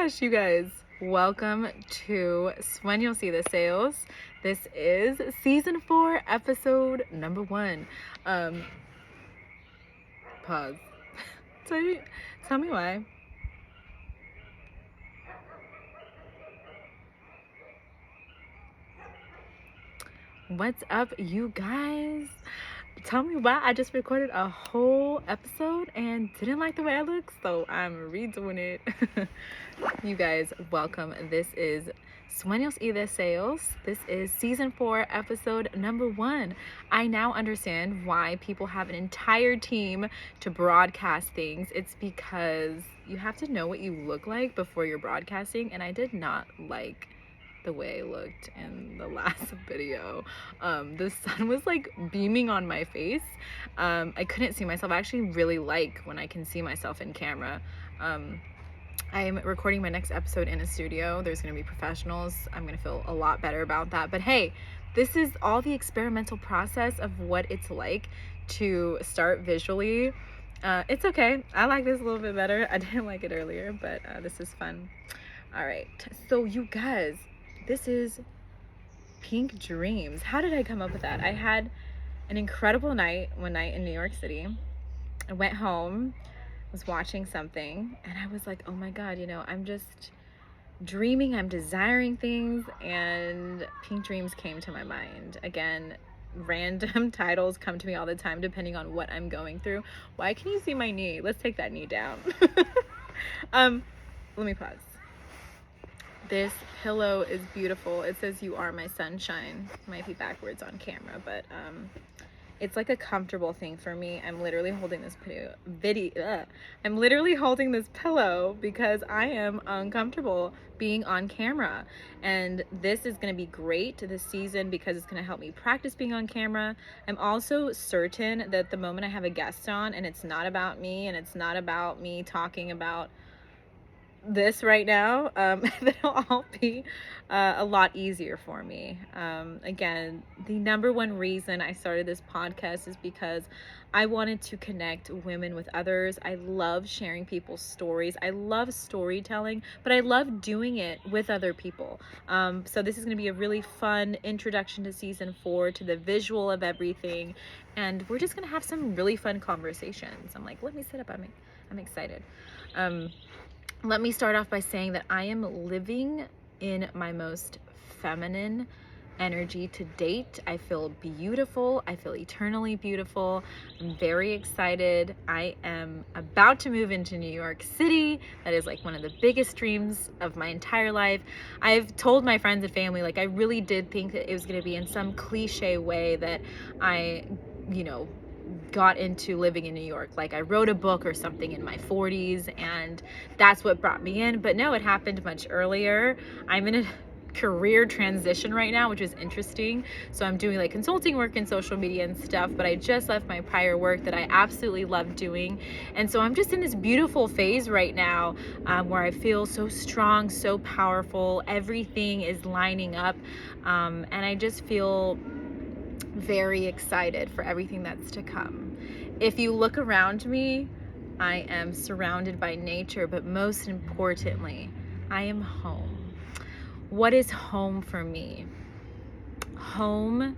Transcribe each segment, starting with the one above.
gosh, you guys, welcome to When You'll See the Sales. This is season 4, episode number 1. Pause. Tell me why. What's up, you guys? Tell me why I just recorded a whole episode and didn't like the way I look, so I'm redoing it. You guys, welcome. This is Sueños y Deseos. This is season 4, episode number 1. I now understand why people have an entire team to broadcast things. It's because you have to know what you look like before you're broadcasting, and I did not like the way I looked in the last video. The sun was like beaming on my face. I couldn't see myself. I actually really like when I can see myself in camera. I'm recording my next episode in a studio. There's going to be professionals. I'm going to feel a lot better about that. But hey, this is all the experimental process of what it's like to start visually. It's okay. I like this a little bit better. I didn't like it earlier, but this is fun. All right. So you guys, this is Pink Dreams. How did I come up with that? I had an incredible one night in New York City. I went home, was watching something, and I was like, oh my God, I'm just dreaming, I'm desiring things, and Pink Dreams came to my mind. Again, random titles come to me all the time depending on what I'm going through. Why can you see my knee? Let's take that knee down. Let me pause. This pillow is beautiful. It says "You Are My Sunshine." Might be backwards on camera, but it's like a comfortable thing for me. I'm literally holding this pillow because I am uncomfortable being on camera, and this is going to be great this season because it's going to help me practice being on camera. I'm also certain that the moment I have a guest on and it's not about me and it's not about me talking about this right now, that'll all be a lot easier for me. Again, the number one reason I started this podcast is because I wanted to connect women with others. I love sharing people's stories. I love storytelling, but I love doing it with other people. So this is going to be a really fun introduction to season 4, to the visual of everything, and we're just going to have some really fun conversations. I'm like, let me sit up. I'm excited. Let me start off by saying that I am living in my most feminine energy to date. I feel beautiful. I feel eternally beautiful. I'm very excited. I am about to move into New York City. That is like one of the biggest dreams of my entire life. I've told my friends and family, like, I really did think that it was going to be in some cliche way that I, got into living in New York. Like, I wrote a book or something in my 40s and that's what brought me in. But no, it happened much earlier. I'm in a career transition right now, which is interesting. So I'm doing like consulting work in social media and stuff, but I just left my prior work that I absolutely love doing. And so I'm just in this beautiful phase right now where I feel so strong, so powerful. Everything is lining up. And I just feel very excited for everything that's to come. If you look around me, I am surrounded by nature, but most importantly, I am home. What is home for me? Home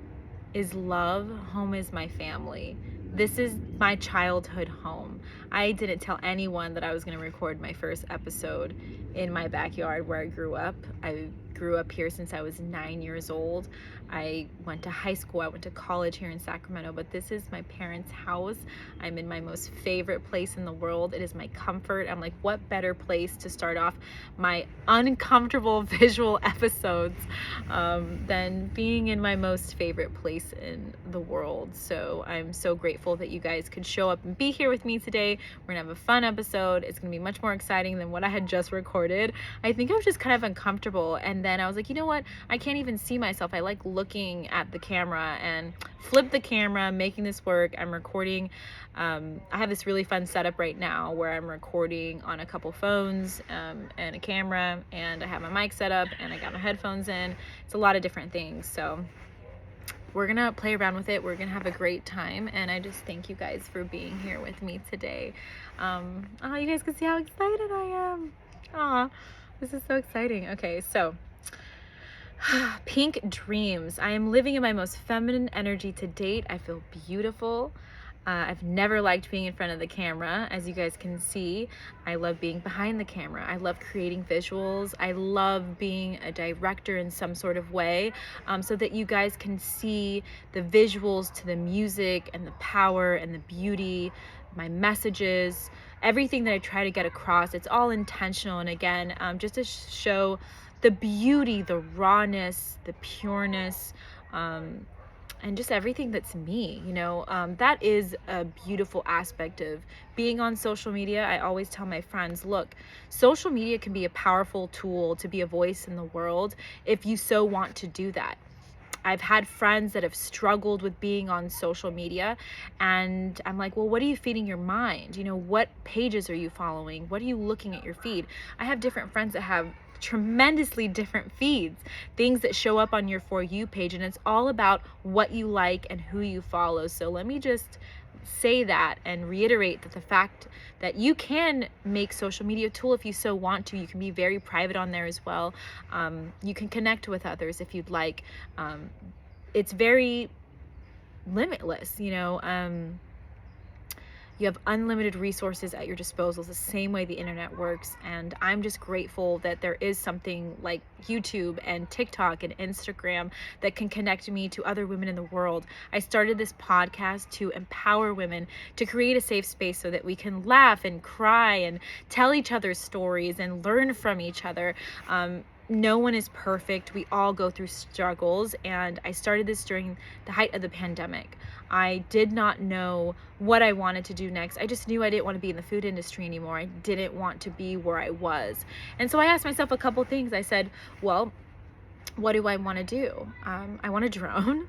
is love. Home is my family. This is my childhood home. I didn't tell anyone that I was going to record my first episode in my backyard where I grew up. I grew up here since I was 9 years old. I went to high school. I went to college here in Sacramento, but this is my parents' house. I'm in my most favorite place in the world. It is my comfort. I'm like, what better place to start off my uncomfortable visual episodes than being in my most favorite place in the world. So I'm so grateful that you guys could show up and be here with me today. We're gonna have a fun episode. It's gonna be much more exciting than what I had just recorded. I think I was just kind of uncomfortable, and then I was like, you know what? I can't even see myself. I like looking at the camera, and flip the camera, making this work. I'm recording. I have this really fun setup right now where I'm recording on a couple phones and a camera, and I have my mic set up, and I got my headphones in. It's a lot of different things. So we're gonna play around with it. We're gonna have a great time, and I just thank you guys for being here with me today. You guys can see how excited I am. This is so exciting. Okay, so Pink Dreams. I am living in my most feminine energy to date. I feel beautiful. I've never liked being in front of the camera. As you guys can see, I love being behind the camera. I love creating visuals. I love being a director in some sort of way, so that you guys can see the visuals to the music and the power and the beauty, my messages, everything that I try to get across. It's all intentional. And again, just to show the beauty, the rawness, the pureness, and just everything that's me, that is a beautiful aspect of being on social media. I always tell my friends, look, social media can be a powerful tool to be a voice in the world if you so want to do that. I've had friends that have struggled with being on social media, and I'm like, well, what are you feeding your mind? What pages are you following? What are you looking at your feed? I have different friends that have tremendously different feeds, things that show up on your For You page, and it's all about what you like and who you follow. So let me just say that and reiterate that the fact that you can make social media a tool if you so want to. You can be very private on there as well. You can connect with others if you'd like. It's very limitless, you have unlimited resources at your disposal. It's the same way the internet works. And I'm just grateful that there is something like YouTube and TikTok and Instagram that can connect me to other women in the world. I started this podcast to empower women, to create a safe space so that we can laugh and cry and tell each other stories and learn from each other. No one is perfect. We all go through struggles. And I started this during the height of the pandemic. I did not know what I wanted to do next. I just knew I didn't want to be in the food industry anymore. I didn't want to be where I was. And so I asked myself a couple things. I said, well, what do I want to do? I want to drone,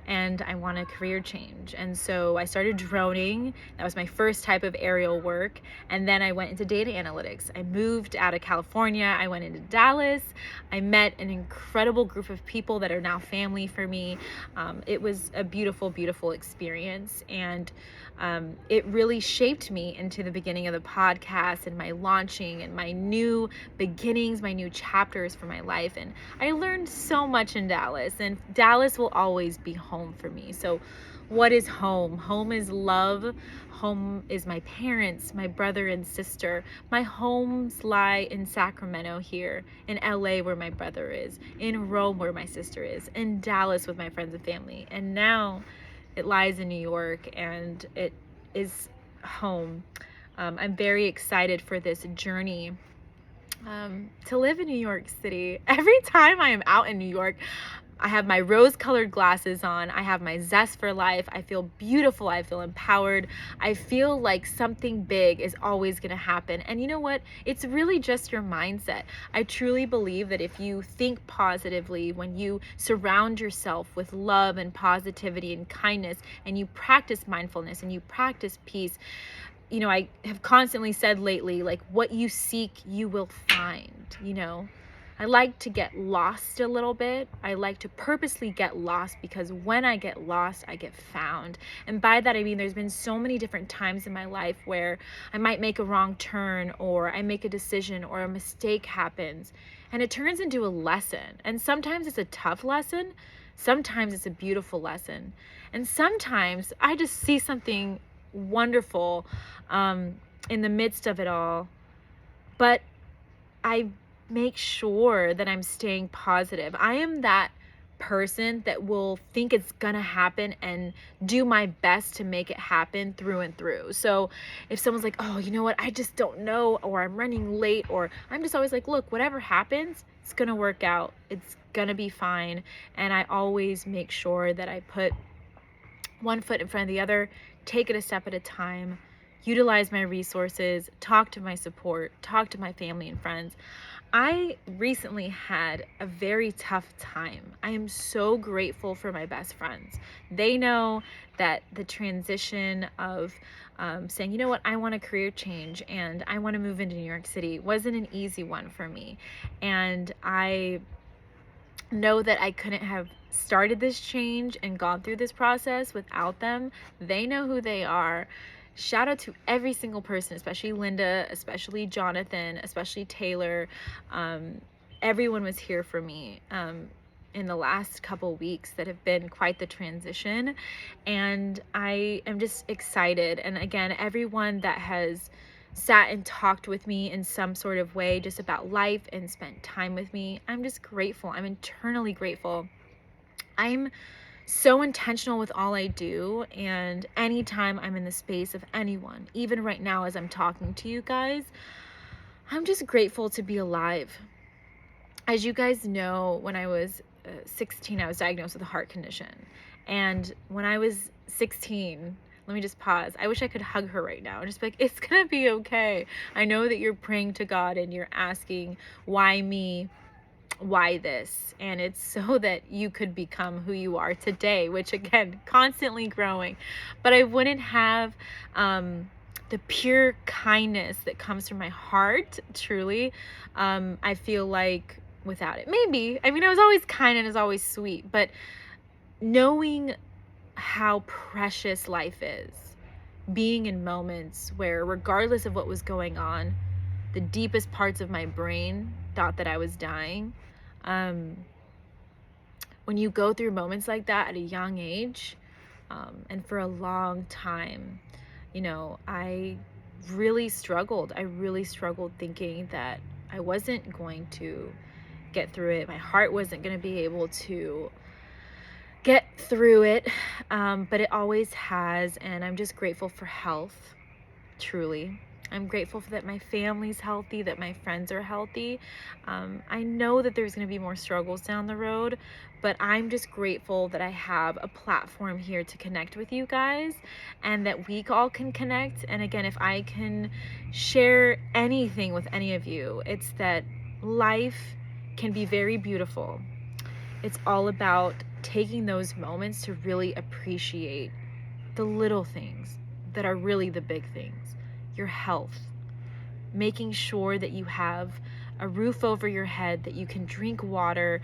and I want a career change. And so I started droning. That was my first type of aerial work. And then I went into data analytics. I moved out of California. I went into Dallas. I met an incredible group of people that are now family for me. It was a beautiful, beautiful experience. And it really shaped me into the beginning of the podcast and my launching and my new beginnings, my new chapters for my life. And I learned so much in Dallas, and Dallas will always be home for me. So what is home? Home is love. Home is my parents, my brother and sister. My homes lie in Sacramento here, in LA where my brother is, in Rome where my sister is, in Dallas with my friends and family. And now it lies in New York, and it is home. I'm very excited for this journey to live in New York City. Every time I am out in New York, I have my rose-colored glasses on. I have my zest for life. I feel beautiful. I feel empowered. I feel like something big is always going to happen. And you know what? It's really just your mindset. I truly believe that if you think positively, when you surround yourself with love and positivity and kindness, and you practice mindfulness and you practice peace, I have constantly said lately, like, what you seek, you will find. I like to get lost a little bit. I like to purposely get lost, because when I get lost, I get found. And by that, I mean, there's been so many different times in my life where I might make a wrong turn, or I make a decision, or a mistake happens, and it turns into a lesson. And sometimes it's a tough lesson. Sometimes it's a beautiful lesson. And sometimes I just see something wonderful in the midst of it all. But I make sure that I'm staying positive. I am that person that will think it's gonna happen and do my best to make it happen through and through. So if someone's like, oh, you know what, I just don't know, or I'm running late, or I'm just always like, look, whatever happens, it's gonna work out. It's gonna be fine. And I always make sure that I put one foot in front of the other, take it a step at a time, utilize my resources, talk to my support, talk to my family and friends. I recently had a very tough time. I am so grateful for my best friends. They know that the transition of saying, you know what, I want a career change and I want to move into New York City wasn't an easy one for me. And I know that I couldn't have started this change and gone through this process without them. They know who they are. shout out to every single person, especially Linda, especially Jonathan, especially Taylor. Everyone was here for me in the last couple weeks that have been quite the transition. And I am just excited. And again, everyone that has sat and talked with me in some sort of way just about life and spent time with me, I'm just grateful. I'm eternally grateful. I'm so intentional with all I do, and anytime I'm in the space of anyone, even right now as I'm talking to you guys, I'm just grateful to be alive. As you guys know, when I was 16, I was diagnosed with a heart condition. And when I was 16, let me just pause. I wish I could hug her right now and just be like, it's gonna be okay. I know that you're praying to God and you're asking, why me? Why this? And it's so that you could become who you are today, which again, constantly growing. But I wouldn't have the pure kindness that comes from my heart, truly. I feel like without it, maybe, I mean, I was always kind and I was always sweet, but knowing how precious life is, being in moments where regardless of what was going on, the deepest parts of my brain thought that I was dying. When you go through moments like that at a young age, and for a long time, you know, I really struggled. I really struggled thinking that I wasn't going to get through it. My heart wasn't going to be able to get through it, but it always has. And I'm just grateful for health, truly. I'm grateful that my family's healthy, that my friends are healthy. I know that there's going to be more struggles down the road, but I'm just grateful that I have a platform here to connect with you guys and that we all can connect. And again, if I can share anything with any of you, it's that life can be very beautiful. It's all about taking those moments to really appreciate the little things that are really the big things. Your health, making sure that you have a roof over your head, that you can drink water.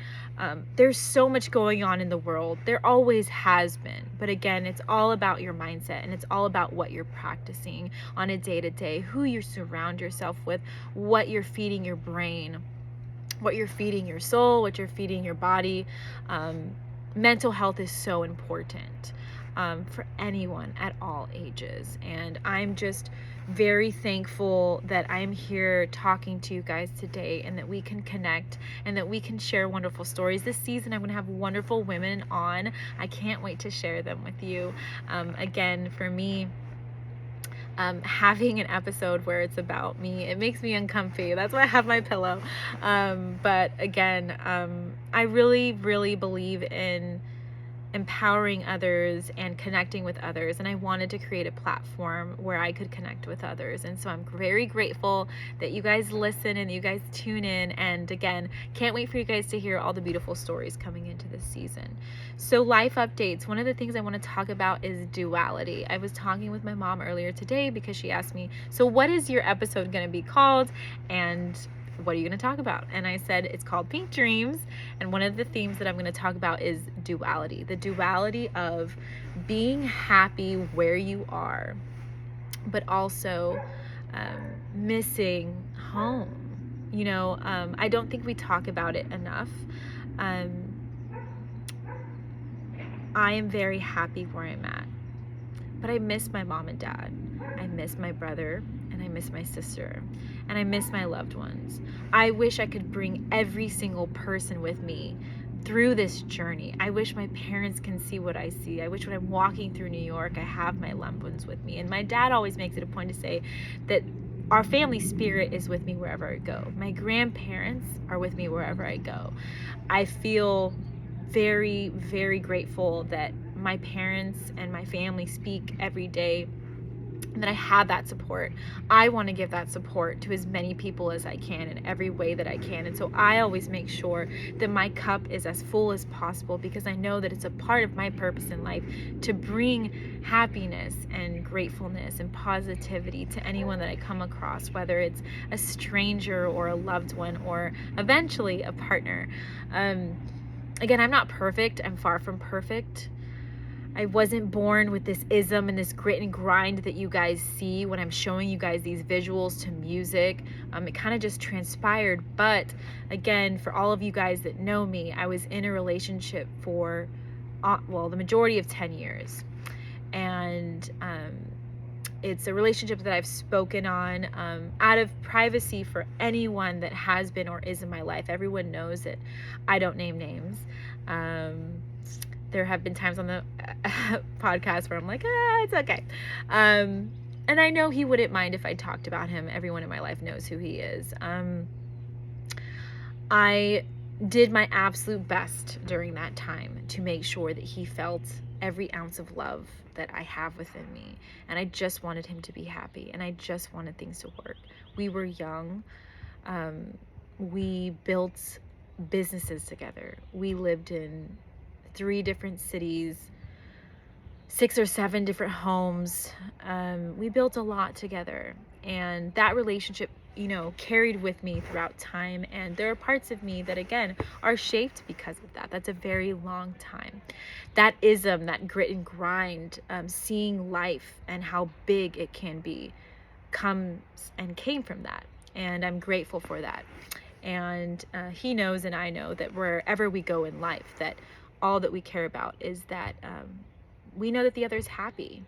There's so much going on in the world. There always has been. But again, it's all about your mindset and it's all about what you're practicing on a day-to-day, who you surround yourself with, what you're feeding your brain, what you're feeding your soul, what you're feeding your body. Mental health is so important for anyone at all ages. And I'm just very thankful that I'm here talking to you guys today and that we can connect and that we can share wonderful stories. This season, I'm going to have wonderful women on. I can't wait to share them with you. Again, for me, having an episode where it's about me, it makes me uncomfy. That's why I have my pillow. But again, I really, really believe in empowering others and connecting with others, and I wanted to create a platform where I could connect with others. And so I'm very grateful that you guys listen and you guys tune in, and again, can't wait for you guys to hear all the beautiful stories coming into this season. So life updates, one of the things I want to talk about is duality. I was talking with my mom earlier today because she asked me, so what is your episode going to be called and what are you going to talk about? And I said, it's called Pink Dreams. And one of the themes that I'm going to talk about is duality, the duality of being happy where you are, but also missing home. You know, I don't think we talk about it enough. I am very happy where I'm at, but I miss my mom and dad. I miss my brother and I miss my sister and I miss my loved ones. I wish I could bring every single person with me through this journey. I wish my parents can see what I see. I wish when I'm walking through New York, I have my loved ones with me. And my dad always makes it a point to say that our family spirit is with me wherever I go. My grandparents are with me wherever I go. I feel very, very grateful that my parents and my family speak every day, that I have that support. I want to give that support to as many people as I can in every way that I can. And so I always make sure that my cup is as full as possible because I know that it's a part of my purpose in life to bring happiness and gratefulness and positivity to anyone that I come across, whether it's a stranger or a loved one or eventually a partner. Again, I'm not perfect. I'm far from perfect. I wasn't born with this ism and this grit and grind that you guys see when I'm showing you guys these visuals to music. It kind of just transpired. But again, for all of you guys that know me, I was in a relationship for, the majority of 10 years. And it's a relationship that I've spoken on out of privacy for anyone that has been or is in my life. Everyone knows that I don't name names. There have been times on the podcast where I'm like, it's okay. And I know he wouldn't mind if I talked about him. Everyone in my life knows who he is. I did my absolute best during that time to make sure that he felt every ounce of love that I have within me. And I just wanted him to be happy. And I just wanted things to work. We were young. We built businesses together. We lived in 3 different cities, 6 or 7 different homes. We built a lot together, and that relationship, carried with me throughout time. And there are parts of me that, again, are shaped because of that. That's a very long time. That ism, that grit and grind, seeing life and how big it can be, comes and came from that. And I'm grateful for that. And he knows and I know that wherever we go in life, that all that we care about is that we know that the other's happy.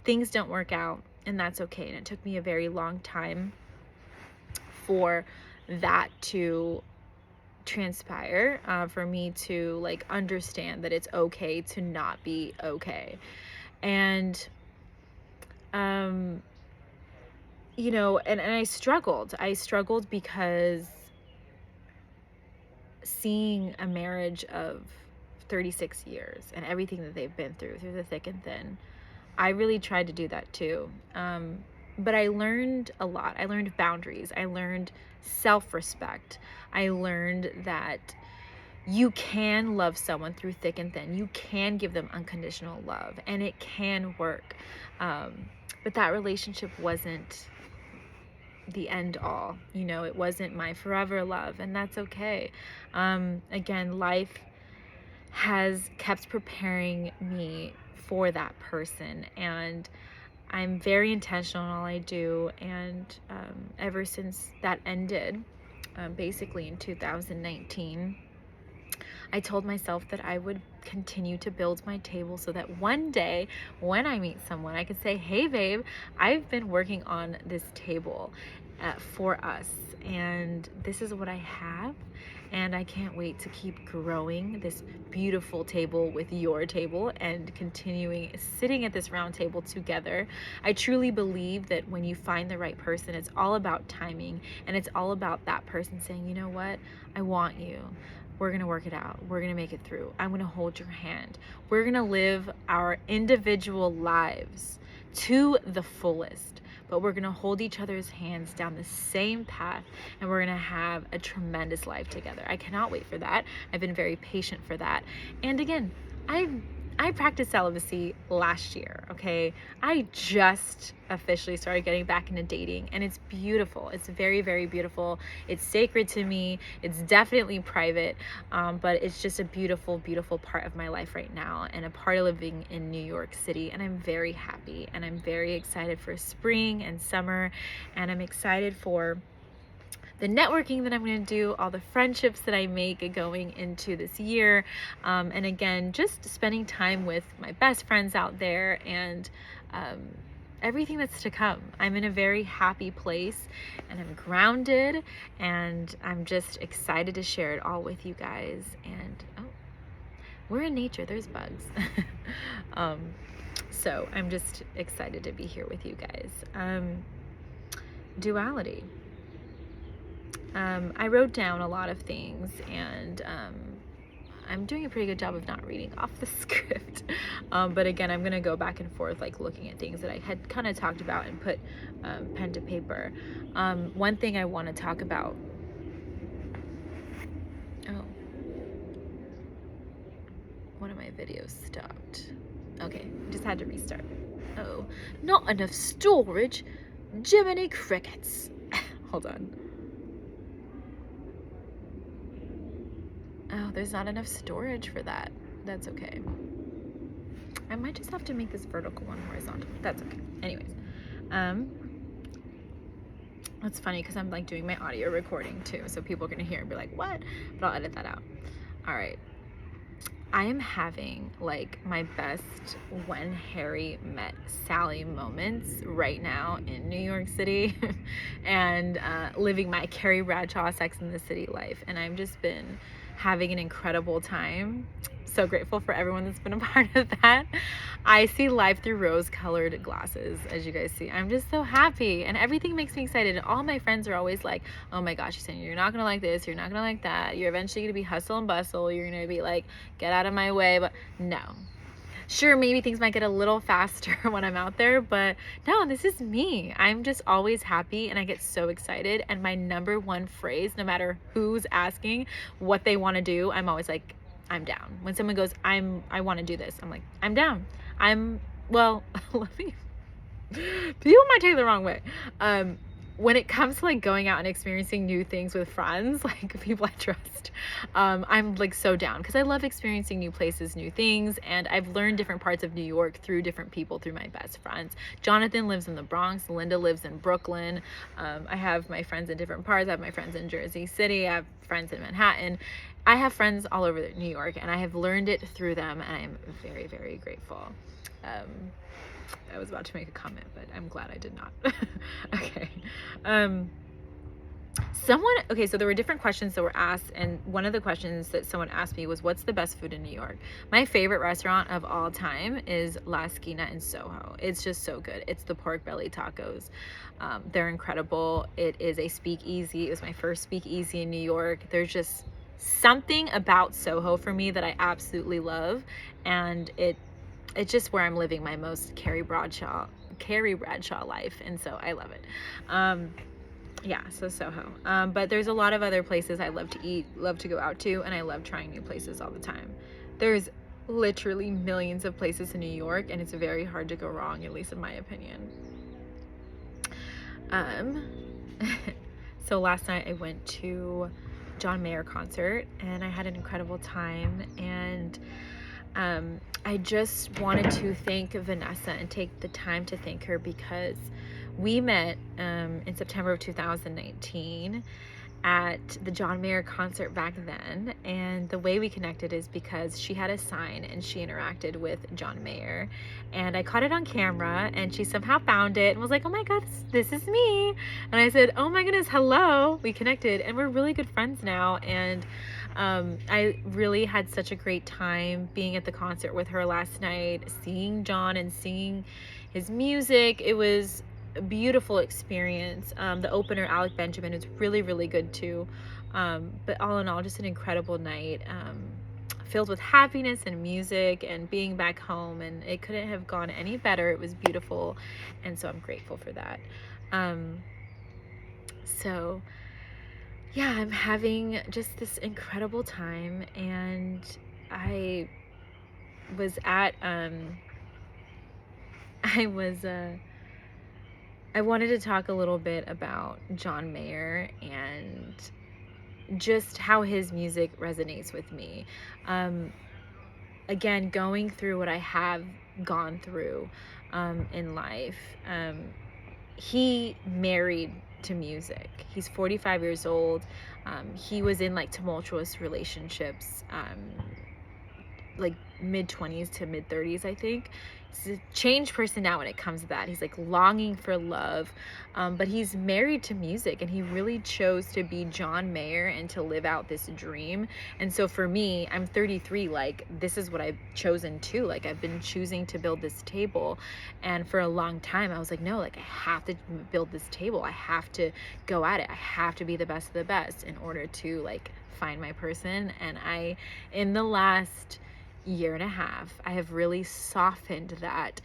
Things don't work out, and that's okay. And it took me a very long time for that to transpire, for me to understand that it's okay to not be okay. And and I struggled because seeing a marriage of 36 years and everything that they've been through the thick and thin, I really tried to do that too. But I learned a lot. I learned boundaries. I learned self-respect. I learned that you can love someone through thick and thin. You can give them unconditional love, and it can work. But that relationship wasn't the end all. It wasn't my forever love, and that's okay. Again, life has kept preparing me for that person, and I'm very intentional in all I do. And ever since that ended, basically in 2019, I told myself that I would continue to build my table so that one day when I meet someone, I could say, hey babe, I've been working on this table for us, and this is what I have. And I can't wait to keep growing this beautiful table with your table and continuing sitting at this round table together. I truly believe that when you find the right person, it's all about timing, and it's all about that person saying, you know what, I want you. We're going to work it out. We're going to make it through. I'm going to hold your hand. We're going to live our individual lives to the fullest, but we're going to hold each other's hands down the same path, and we're going to have a tremendous life together. I cannot wait for that. I've been very patient for that. And again, I practiced celibacy last year, okay? I just officially started getting back into dating, and it's beautiful. It's very, very beautiful. It's sacred to me. It's definitely private, but it's just a beautiful, beautiful part of my life right now, and a part of living in New York City. And I'm very happy, and I'm very excited for spring and summer, and I'm excited for the networking that I'm going to do, all the friendships that I make going into this year, and again, just spending time with my best friends out there, and everything that's to come. I'm in a very happy place, and I'm grounded, and I'm just excited to share it all with you guys. And we're in nature, there's bugs. So I'm just excited to be here with you guys. Duality. I wrote down a lot of things, and I'm doing a pretty good job of not reading off the script. But again, I'm going to go back and forth, looking at things that I had kind of talked about and put pen to paper. One thing I want to talk about. Oh, one of my videos stopped. Okay, just had to restart. Oh, not enough storage. Jiminy Crickets. Hold on. Oh, there's not enough storage for that. That's okay. I might just have to make this vertical one horizontal. That's okay. Anyways, um, it's funny because I'm like doing my audio recording too, so people are gonna hear and be like, what? But I'll edit that out. All right. I am having like my best When Harry Met Sally moments right now in New York City and living my Carrie Bradshaw Sex and the City life. And I've just been having an incredible time. So grateful for everyone that's been a part of that. I see life through rose-colored glasses, as you guys see. I'm just so happy, and everything makes me excited. And all my friends are always like, oh my gosh, you're not gonna like this, you're not gonna like that, you're eventually gonna be hustle and bustle, you're gonna be like, get out of my way. But no, sure, maybe things might get a little faster when I'm out there, but no, this is me. I'm just always happy, and I get so excited. And my number one phrase, no matter who's asking what they want to do, I'm always like, I'm down. When someone goes, I want to do this, I'm like, I'm down. Well, let me, people might take it the wrong way. When it comes to like going out and experiencing new things with friends, like people I trust, I'm like so down because I love experiencing new places, new things, and I've learned different parts of New York through different people, through my best friends. Jonathan lives in the Bronx, Linda lives in Brooklyn. I have my friends in different parts. I have my friends in Jersey City. I have friends in Manhattan. I have friends all over New York, and I have learned it through them, and I'm very, very grateful. I was about to make a comment, but I'm glad I did not. Okay. So there were different questions that were asked, and one of the questions that someone asked me was, what's the best food in New York? My favorite restaurant of all time is La Esquina in Soho. It's just so good. It's the pork belly tacos. They're incredible. It is a speakeasy. It was my first speakeasy in New York. There's just something about Soho for me that I absolutely love, and it's just where I'm living my most Carrie Bradshaw life, and so I love it. Yeah, so Soho. But there's a lot of other places I love to eat, love to go out to, and I love trying new places all the time. There's literally millions of places in New York, and it's very hard to go wrong, at least in my opinion. So last night I went to John Mayer concert, and I had an incredible time, and I just wanted to thank Vanessa and take the time to thank her because we met in September of 2019 at the John Mayer concert back then, and the way we connected is because she had a sign and she interacted with John Mayer, and I caught it on camera, and she somehow found it and was like, oh my god, this is me. And I said, oh my goodness, hello. We connected, and we're really good friends now. And I really had such a great time being at the concert with her last night, seeing John and singing his music. It was a beautiful experience. The opener, Alec Benjamin, was really, really good too. But all in all, just an incredible night, filled with happiness and music and being back home, and it couldn't have gone any better. It was beautiful, and so I'm grateful for that. So yeah, I'm having just this incredible time, and I was at I wanted to talk a little bit about John Mayer and just how his music resonates with me. Again, going through what I have gone through in life, he married to music. He's 45 years old. He was in like tumultuous relationships, like mid-20s to mid-30s, I think. He's a changed person now when it comes to that. He's like longing for love, but he's married to music, and he really chose to be John Mayer and to live out this dream. And so for me, I'm 33, like this is what I've chosen too. Like I've been choosing to build this table, and for a long time I was like, no, like I have to build this table. I have to go at it. I have to be the best of the best in order to like find my person. And in the last year and a half, I have really softened that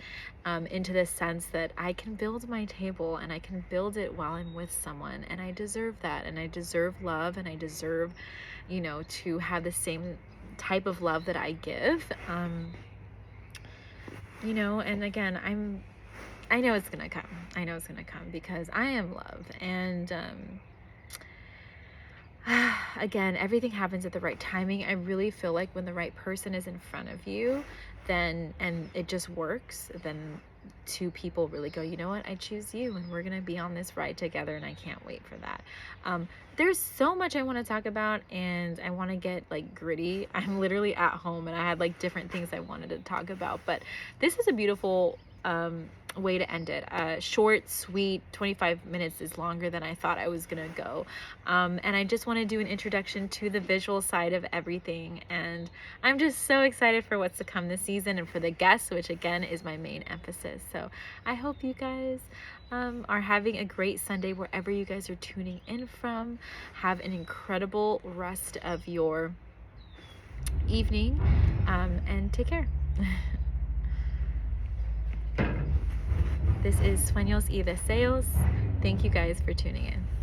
into the sense that I can build my table, and I can build it while I'm with someone, and I deserve that, and I deserve love, and I deserve, to have the same type of love that I give. And again, I know it's gonna come. I know it's gonna come because I am love, and again, everything happens at the right timing. I really feel like when the right person is in front of you, then and it just works, then two people really go, you know what, I choose you, and we're gonna be on this ride together, and I can't wait for that. There's so much I want to talk about, and I want to get like gritty. I'm literally at home and I had like different things I wanted to talk about, but this is a beautiful way to end it. Short, sweet, 25 minutes is longer than I thought I was gonna go. And I just want to do an introduction to the visual side of everything. And I'm just so excited for what's to come this season and for the guests, which again is my main emphasis. So I hope you guys are having a great Sunday wherever you guys are tuning in from. Have an incredible rest of your evening, and take care. This is Sueños y Deseos. Thank you guys for tuning in.